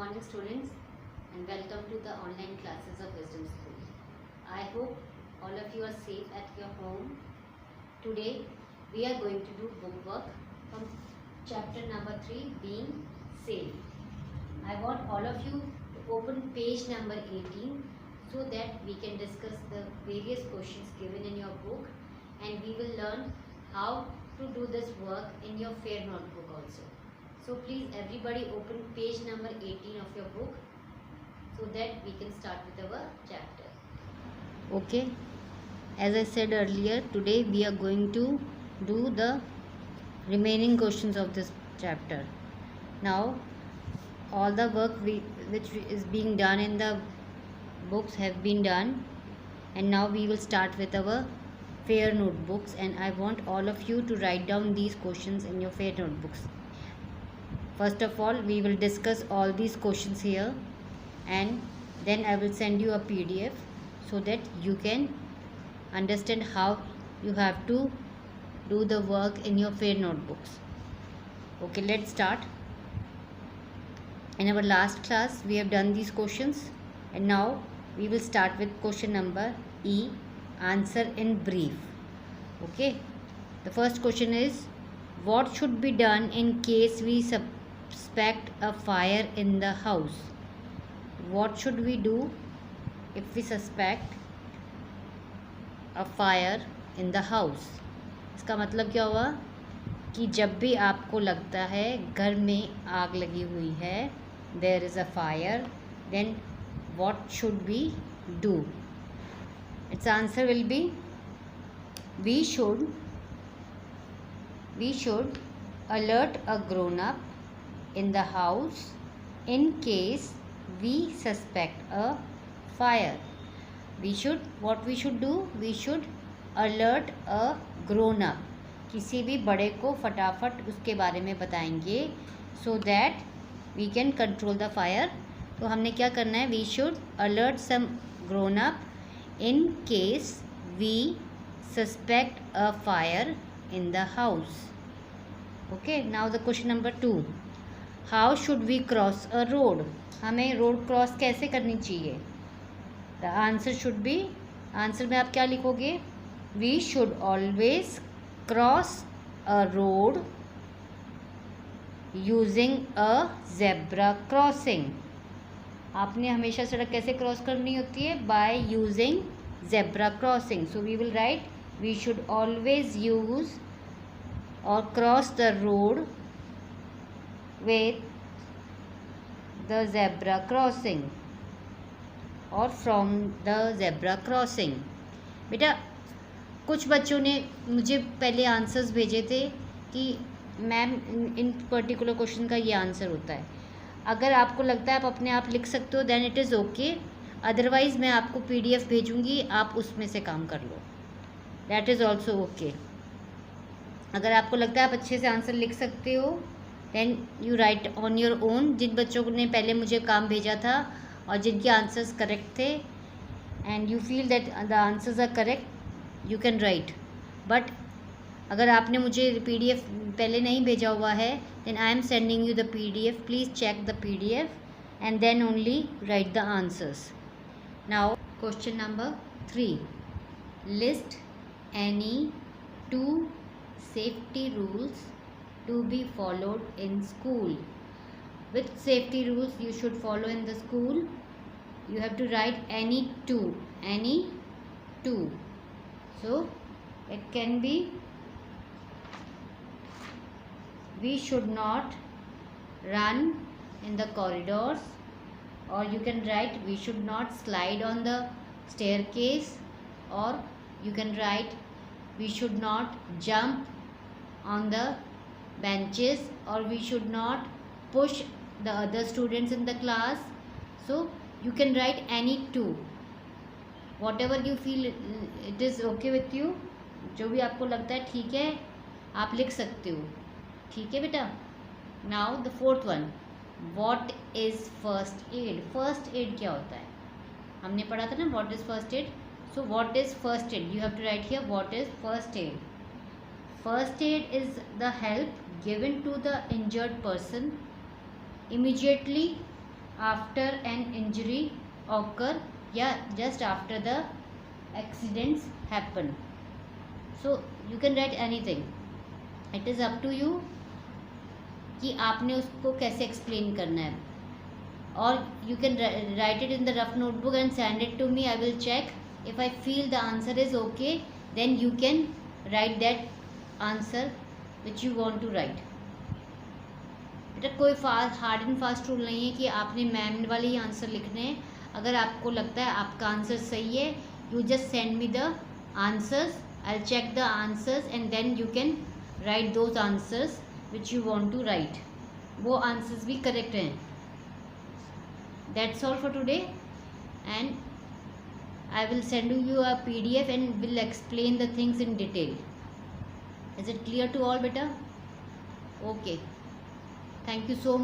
morning students, and welcome to the online classes of Wisdom School. I hope all of you are safe at your home. Today we are going to do book work from chapter number 3, being safe. I want all of you to open page number 18 so that we can discuss the various questions given in your book, and we will learn how to do this work in your fair notebook also. So please everybody open page number 18 of your book so that we can start with our chapter. Okay, as I said earlier, today we are going to do the remaining questions of this chapter. Now all the work which is being done in the books have been done, and now we will start with our fair notebooks, and I want all of you to write down these questions in your fair notebooks. First of all, we will discuss all these questions here, and then I will send you a PDF so that you can understand how you have to do the work in your fair notebooks. Okay, let's start. In our last class we have done these questions, and now we will start with question number E, answer in brief. Okay, the first question is, what should be done in case we suspect a fire in the house? What should we do if we suspect a fire in the house? इसका मतलब क्या हुआ कि जब भी आपको लगता है घर में आग लगी हुई है, there is a fire, then what should we do? Its answer will be, we should alert a grown up in the house in case we suspect a fire. What we should do, we should alert a grown up. किसी भी बड़े को फटाफट उसके बारे में बताएंगे so that we can control the fire. तो हमने क्या करना है, we should alert some grown up in case we suspect a fire in the house. Okay, now the question number 2, how should we cross a road? हमें road cross कैसे करनी चाहिए? The answer should be, answer में आप क्या लिखोगे, we should always cross a road using a zebra crossing. आपने हमेशा सड़क कैसे क्रॉस करनी होती है? By using zebra crossing. So we will write, we should always use or cross the road with the zebra crossing or from the zebra crossing. बेटा कुछ बच्चों ने मुझे पहले आंसर्स भेजे थे कि मैम इन पर्टिकुलर क्वेश्चन का ये आंसर होता है. अगर आपको लगता है आप अपने आप लिख सकते हो, then it is okay. Otherwise मैं आपको PDF भेजूँगी, आप उसमें से काम कर लो, दैट इज़ ऑल्सो ओके. अगर आपको लगता है आप अच्छे से आंसर लिख सकते हो, then you write on your own. जिन बच्चों ने पहले मुझे काम भेजा था और जिनके आंसर्स करेक्ट थे, and you feel that the answers are correct, you can write. But अगर आपने मुझे PDF पहले नहीं भेजा हुआ है, then I am sending you the PDF. Please check the PDF and then only write the answers. Now question number 3, list any 2 safety rules to be followed in school. Which safety rules you should follow in the school? You have to write any two. So it can be, we should not run in the corridors, or you can write, we should not slide on the staircase, or you can write, we should not jump on the benches, or we should not push the other students in the class. So you can write any two, whatever you feel it is okay with you. जो भी आपको लगता है ठीक है, आप लिख सकते हो. ठीक है बेटा. Now the 4th one, what is first aid? First aid क्या होता है? हमने पढ़ा था ना what is first aid. So what is first aid? You have to write here what is first aid. First aid is the help given to the injured person immediately after an injury occur या just after the accidents happen. So you can write anything. It is up to you कि आपने उसको कैसे explain करना है. Or you can write it in the rough notebook and send it to me. I will check. If I feel the answer is okay, then you can write that answer which you want to write. बेटा कोई hard and fast rule नहीं है कि आपने ma'am वाले ही answer लिखने हैं. अगर आपको लगता है आपका आंसर सही है, you just send me the answers. I will check the answers and then you can write those answers which you want to write. वो आंसर्स भी करेक्ट हैं. That's all for today, and I will send you a PDF and will explain the things in detail. Is it clear to all, beta? Okay. Thank you so much.